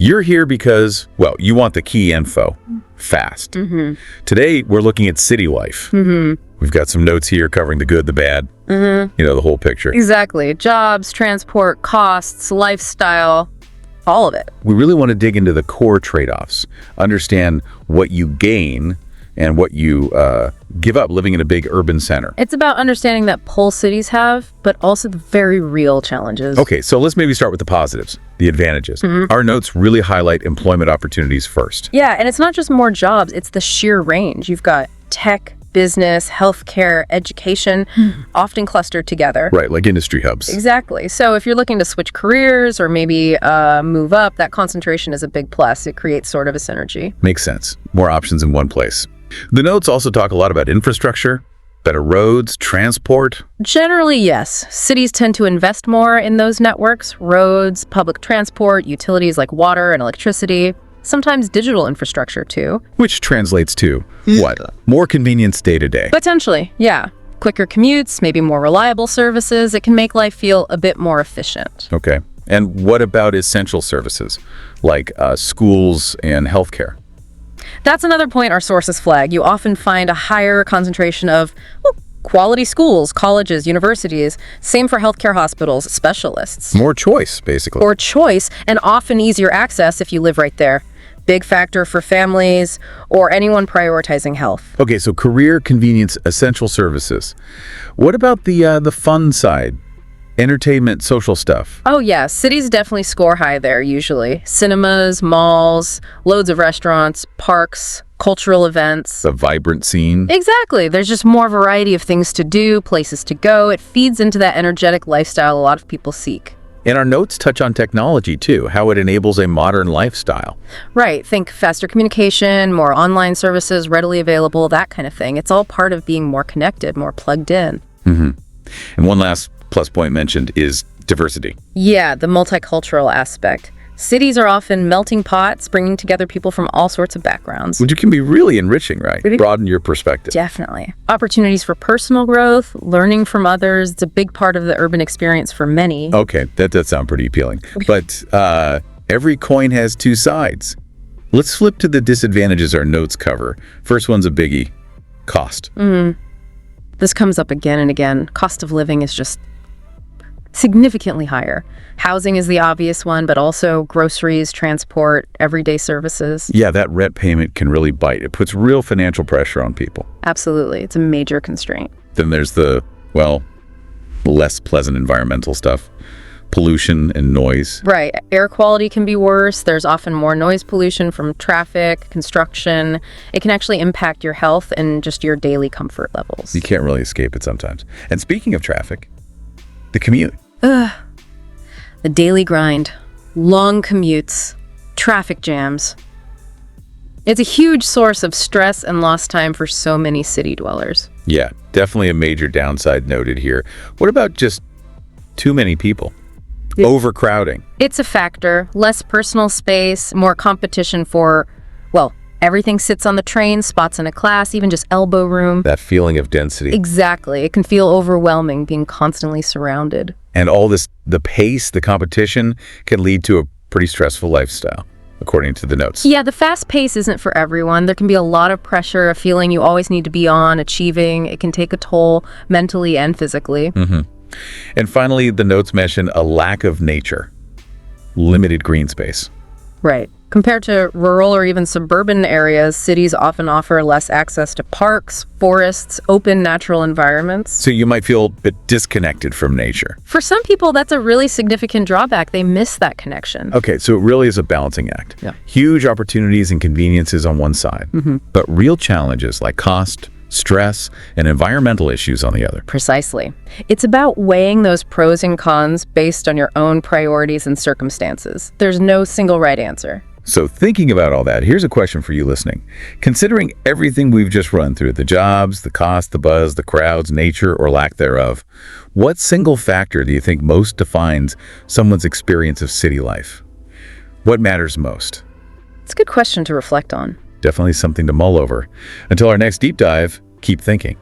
You're here because, well, you want the key info fast. Today, we're looking at city life. We've got some notes here covering the good, the bad, the whole picture. Exactly. Jobs, transport, costs, lifestyle, all of it. We really want to dig into the core trade-offs, understand what you gain and what you give up living in a big urban center. It's about understanding that pull cities have, but also the very real challenges. Okay, so let's maybe start with the positives, the advantages. Our notes really highlight employment opportunities first. Yeah, and it's not just more jobs, it's the sheer range. You've got tech, business, healthcare, education, often clustered together. Right, like industry hubs. Exactly. So if you're looking to switch careers or maybe move up, that concentration is a big plus. It creates sort of a synergy. Makes sense. More options in one place. The notes also talk a lot about infrastructure, better roads, transport. Generally, yes. Cities tend to invest more in those networks, roads, public transport, utilities like water and electricity, sometimes digital infrastructure too. Which translates to what? More convenience day to day. Potentially, yeah. Quicker commutes, maybe more reliable services. It can make life feel a bit more efficient. Okay. And what about essential services like schools and healthcare? That's another point our sources flag. You often find a higher concentration of quality schools, colleges, universities. Same for healthcare hospitals, specialists. More choice, basically. Or choice, and often easier access if you live right there. Big factor for families or anyone prioritizing health. Okay, so career, convenience, essential services. What about the fun side? Entertainment, social stuff. Oh yeah, cities definitely score high there usually. Cinemas, malls, loads of restaurants, parks, cultural events. A vibrant scene. Exactly. There's just more variety of things to do, places to go. It feeds into that energetic lifestyle a lot of people seek. And our notes touch on technology too, how it enables a modern lifestyle. Right. Think faster communication, more online services readily available, that kind of thing. It's all part of being more connected, more plugged in. And one last plus point mentioned is diversity. Yeah, the multicultural aspect. Cities are often melting pots, bringing together people from all sorts of backgrounds. Which can be really enriching, right? Broaden your perspective. Definitely. Opportunities for personal growth, learning from others. It's a big part of the urban experience for many. Okay, that does sound pretty appealing. But every coin has two sides. Let's flip to the disadvantages our notes cover. First one's a biggie, cost. This comes up again and again. Cost of living is just significantly higher. Housing is the obvious one, but also groceries, transport, everyday services. Yeah, that rent payment can really bite. It puts real financial pressure on people. Absolutely. It's a major constraint. Then there's the, less pleasant environmental stuff. Pollution and noise. Right. Air quality can be worse. There's often more noise pollution from traffic, construction. It can actually impact your health and just your daily comfort levels. You can't really escape it sometimes. And speaking of traffic, the commute. The daily grind, long commutes, traffic jams. It's a huge source of stress and lost time for so many city dwellers. Yeah, definitely a major downside noted here. What about just too many people? Overcrowding. It's a factor. Less personal space, more competition for, everything sits on the train, spots in a class, even just elbow room. That feeling of density. Exactly. It can feel overwhelming being constantly surrounded. And all this, the pace, the competition can lead to a pretty stressful lifestyle, according to the notes. Yeah, the fast pace isn't for everyone. There can be a lot of pressure, a feeling you always need to be on, achieving. It can take a toll mentally and physically. And finally, the notes mention a lack of nature, limited green space. Right. Compared to rural or even suburban areas, cities often offer less access to parks, forests, open natural environments. So you might feel a bit disconnected from nature. For some people, that's a really significant drawback. They miss that connection. Okay, so it really is a balancing act. Yeah. Huge opportunities and conveniences on one side, but real challenges like cost, stress, and environmental issues on the other. Precisely. It's about weighing those pros and cons based on your own priorities and circumstances. There's no single right answer. So thinking about all that, here's a question for you listening. Considering everything we've just run through, the jobs, the cost, the buzz, the crowds, nature, or lack thereof, what single factor do you think most defines someone's experience of city life? What matters most? It's a good question to reflect on. Definitely something to mull over. Until our next deep dive, keep thinking.